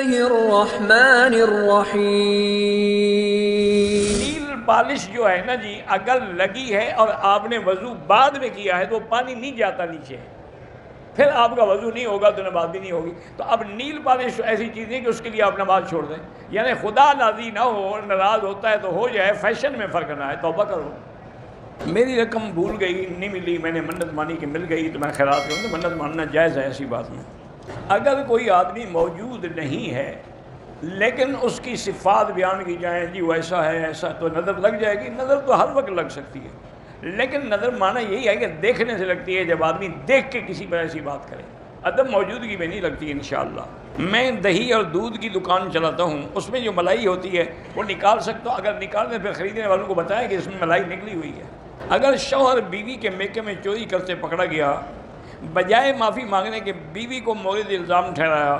اللہ الرحمن الرحیم۔ Nail polish جو ہے نا جی، اگر لگی ہے اور آپ نے وضو بعد میں کیا ہے تو پانی نہیں جاتا نیچے، پھر آپ کا وضو نہیں ہوگا تو نماز بھی نہیں ہوگی۔ تو اب نیل پالش ایسی چیز نہیں کہ اس کے لیے آپ نماز چھوڑ دیں، یعنی خدا راضی نہ ہو، ناراض ہوتا ہے تو ہو جائے، فیشن میں فرق نہ ہے، توبہ کرو۔ میری رقم بھول گئی، نہیں ملی، میں نے منت مانی کہ مل گئی تو میں خیرات کروں، تو منت ماننا جائز ہے ایسی بات میں۔ اگر کوئی آدمی موجود نہیں ہے لیکن اس کی صفات بیان کی جائیں، جی وہ ایسا ہے ایسا، تو نظر لگ جائے گی۔ نظر تو ہر وقت لگ سکتی ہے، لیکن نظر معنی یہی ہے کہ دیکھنے سے لگتی ہے، جب آدمی دیکھ کے کسی پر ایسی بات کرے، عدم موجودگی میں نہیں لگتی انشاءاللہ۔ میں دہی اور دودھ کی دکان چلاتا ہوں، اس میں جو ملائی ہوتی ہے وہ نکال سکتا ہوں، اگر نکالنے پہ خریدنے والوں کو بتایا کہ اس میں ملائی نکلی ہوئی ہے۔ اگر شوہر بیوی کے میکے میں چوری کرتے پکڑا گیا، بجائے معافی مانگنے کے بیوی کو مورد الزام ٹھہرایا،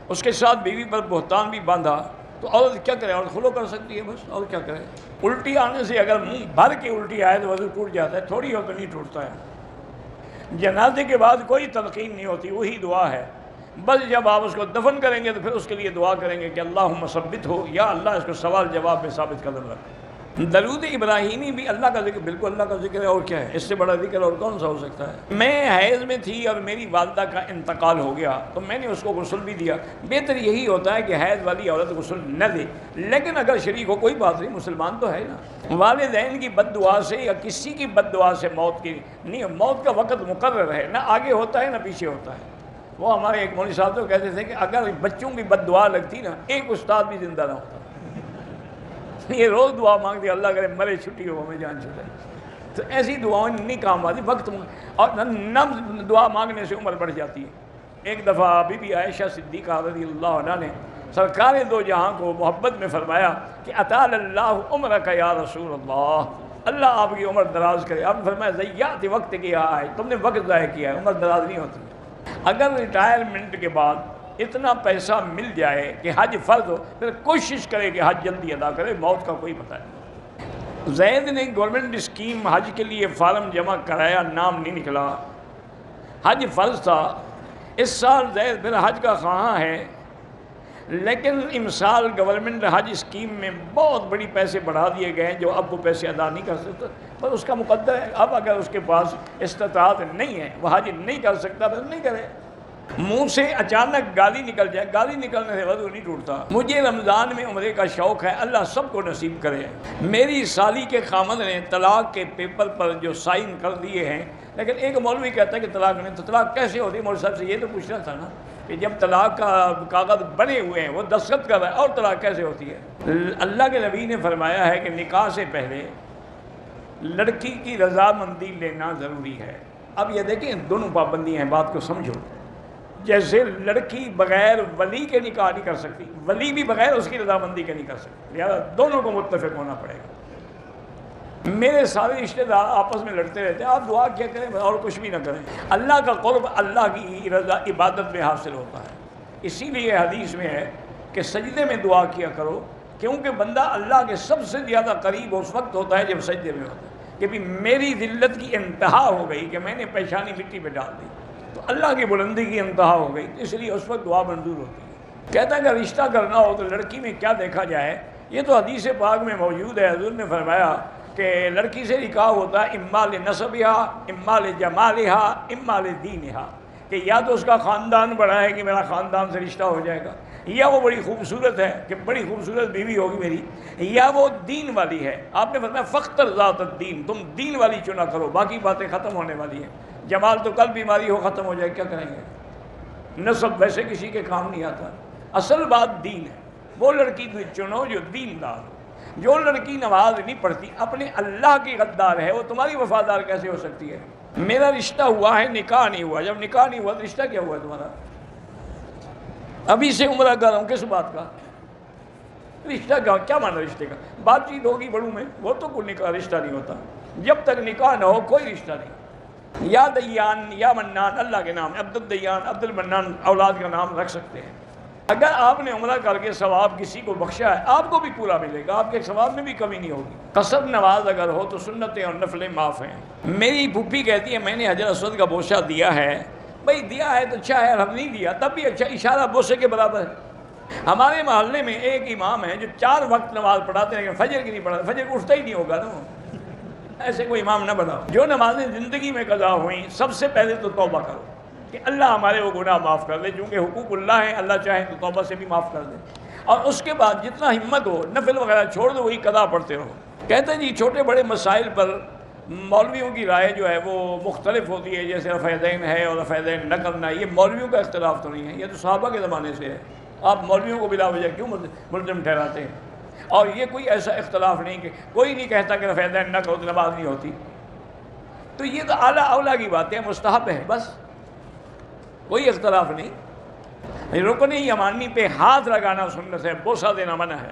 اس کے ساتھ بیوی پر بہتان بھی باندھا، تو عورت کیا کرے؟ عورت خلو کر سکتی ہے بس، اور کیا کرے؟ الٹی آنے سے اگر منہ بھر کے الٹی آئے تو وضو ٹوٹ جاتا ہے، تھوڑی ہو تو نہیں ٹوٹتا ہے۔ جنازے کے بعد کوئی تلقین نہیں ہوتی، وہی دعا ہے بس۔ جب آپ اس کو دفن کریں گے تو پھر اس کے لیے دعا کریں گے کہ اللہم ثبت ہو، یا اللہ اس کو سوال جواب میں ثابت قدم رکھ۔ درود ابراہیمی بھی اللہ کا ذکر، بالکل اللہ کا ذکر ہے، اور کیا ہے اس سے بڑا ذکر اور کون سا ہو سکتا ہے؟ میں حیض میں تھی اور میری والدہ کا انتقال ہو گیا تو میں نے اس کو غسل بھی دیا۔ بہتر یہی ہوتا ہے کہ حیض والی عورت غسل نہ دے، لیکن اگر شریک ہو کوئی بات نہیں، مسلمان تو ہے نا۔ والدین کی بد دعا سے یا کسی کی بد دعا سے موت کی نہیں، موت کا وقت مقرر ہے، نہ آگے ہوتا ہے نہ پیچھے ہوتا ہے۔ وہ ہمارے ایک مولوی صاحب تو کہتے تھے کہ اگر بچوں کی بد دعا لگتی نا، ایک استاد بھی زندہ نہ ہوتا۔ یہ روز دعا مانگتے اللہ کرے مرے چھٹی ہو ہمیں جان چھوٹے، تو ایسی دعاؤں نہیں کام آتی، وقت اور نہ دعا مانگنے سے عمر بڑھ جاتی ہے۔ ایک دفعہ بی بی عائشہ صدیقہ رضی اللہ عنہ نے سرکار دو جہاں کو محبت میں فرمایا کہ اطال اللہ عمرک یا رسول اللہ، اللہ آپ کی عمر دراز کرے۔ آپ نے فرمایا ضیعت وقت کیا ہے، تم نے وقت ضائع کیا ہے، عمر دراز نہیں ہوتی۔ اگر ریٹائرمنٹ کے بعد اتنا پیسہ مل جائے کہ حج فرض ہو، پھر کوشش کرے کہ حج جلدی ادا کرے، موت کا کوئی پتہ نہیں۔ زید نے گورنمنٹ اسکیم حج کے لیے فارم جمع کرایا، نام نہیں نکلا، حج فرض تھا۔ اس سال زید پھر حج کا خواہاں ہے، لیکن امسال گورنمنٹ حج اسکیم میں بہت بڑی پیسے بڑھا دیے گئے ہیں جو اب وہ پیسے ادا نہیں کر سکتا، پر اس کا مقدر ہے، اب اگر اس کے پاس استطاعت نہیں ہے، وہ حج نہیں کر سکتا، پھر نہیں کرے۔ منہ سے اچانک گالی نکل جائے، گالی نکلنے سے وضو نہیں ٹوٹتا۔ مجھے رمضان میں عمرے کا شوق ہے، اللہ سب کو نصیب کرے۔ میری سالی کے خامد نے طلاق کے پیپر پر جو سائن کر دیے ہیں، لیکن ایک مولوی کہتا ہے کہ طلاق نہیں، تو طلاق کیسے ہوتی ہے؟ مولوی صاحب سے یہ تو پوچھنا تھا نا کہ جب طلاق کا کاغذ بنے ہوئے ہیں، وہ دستخط کر رہا ہے، اور طلاق کیسے ہوتی ہے؟ اللہ کے نبی نے فرمایا ہے کہ نکاح سے پہلے لڑکی کی رضامندی لینا ضروری ہے۔ اب یہ دیکھیں دونوں پابندیاں ہیں، بات کو سمجھو۔ جیسے لڑکی بغیر ولی کے نکاح نہیں کر سکتی، ولی بھی بغیر اس کی رضامندی کے نہیں کر سکتی، لہٰذا دونوں کو متفق ہونا پڑے گا۔ میرے سارے رشتہ دار آپس میں لڑتے رہتے ہیں، آپ دعا کیا کریں اور کچھ بھی نہ کریں۔ اللہ کا قرب اللہ کی رضا عبادت میں حاصل ہوتا ہے، اسی لیے حدیث میں ہے کہ سجدے میں دعا کیا کرو، کیونکہ بندہ اللہ کے سب سے زیادہ قریب اس وقت ہوتا ہے جب سجدے میں ہوتا ہے، کہ بھی میری ذلت کی انتہا ہو گئی کہ میں نے پیشانی مٹی پہ ڈال دی، تو اللہ کی بلندی کی انتہا ہو گئی، اس لیے اس وقت دعا منظور ہوتی ہے۔ کہتا ہے کہ رشتہ کرنا ہو تو لڑکی میں کیا دیکھا جائے؟ یہ تو حدیث پاک میں موجود ہے، حضور نے فرمایا کہ لڑکی سے نکاح ہوتا ہے اما لنسبھا، اما لجمالھا، اما لدینھا، کہ یا تو اس کا خاندان بڑا ہے کہ میرا خاندان سے رشتہ ہو جائے گا، یا وہ بڑی خوبصورت ہے کہ بڑی خوبصورت بیوی ہوگی میری، یا وہ دین والی ہے۔ آپ نے فرمایا فاختر ذات الدین، تم دین والی چنا کرو، باقی باتیں ختم ہونے والی ہیں۔ جمال تو کل بیماری ہو ختم ہو جائے، کیا کریں گے؟ نسب ویسے کسی کے کام نہیں آتا، اصل بات دین ہے۔ وہ لڑکی چنو جو دین دار ہو۔ جو لڑکی نماز نہیں پڑھتی، اپنے اللہ کی غدار ہے، وہ تمہاری وفادار کیسے ہو سکتی ہے؟ میرا رشتہ ہوا ہے، نکاح نہیں ہوا، جب نکاح نہیں ہوا تو رشتہ کیا ہوا ہے تمہارا؟ ابھی سے عمرہ کر رہا ہوں، کس بات کا رشتہ؟ کیا مانا رشتے کا؟ بات چیت ہوگی بڑوں میں، وہ تو کوئی نکاح رشتہ نہیں ہوتا۔ جب تک نکاح نہ ہو کوئی رشتہ نہیں۔ یا دیان یا منان اللہ کے نام، عبد الدیان عبد المنان اولاد کا نام رکھ سکتے ہیں۔ اگر آپ نے عمرہ کر کے ثواب کسی کو بخشا ہے، آپ کو بھی پورا ملے گا، آپ کے ثواب میں بھی کمی نہیں ہوگی۔ قصر نماز اگر ہو تو سنتیں اور نفلیں معاف ہیں۔ میری پھوپھی کہتی ہے میں نے حجر اسود کا بوسہ دیا ہے، بھائی دیا ہے تو اچھا ہے، ہم نہیں دیا تب بھی اچھا، اشارہ بوسے کے برابر ہے۔ ہمارے محلے میں ایک امام ہے جو 4 وقت نماز پڑھاتے ہیں لیکن فجر کی نہیں پڑھاتے، فجر اٹھتا ہی نہیں ہوگا نا، ایسے کوئی امام نہ بناؤ۔ جو نمازیں زندگی میں قضا ہوئیں سب سے پہلے تو توبہ کرو کہ اللہ ہمارے وہ گناہ معاف کر دے، چونکہ حقوق اللہ ہیں، اللہ چاہے تو توبہ سے بھی معاف کر دے، اور اس کے بعد جتنا ہمت ہو نفل وغیرہ چھوڑ دو، وہی قضا پڑھتے رہو۔ کہتے ہیں جی چھوٹے بڑے مسائل پر مولویوں کی رائے جو ہے وہ مختلف ہوتی ہے، جیسے رفع دین ہے اور رفع دین نہ کرنا، یہ مولویوں کا اختلاف تو نہیں ہے، یہ تو صحابہ کے زمانے سے ہے، آپ مولویوں کو بلا وجہ کیوں ملزم ٹھہراتے ہیں؟ اور یہ کوئی ایسا اختلاف نہیں کہ کوئی نہیں کہتا کہ رفع دین نہ کرو تو نماز نہیں ہوتی، تو یہ تو اعلیٰ اولیٰ کی بات ہے، مستحب ہے، بس کوئی اختلاف نہیں۔ رکن یمانی پہ ہاتھ لگانا سنت ہے، بوسہ دینا منع ہے۔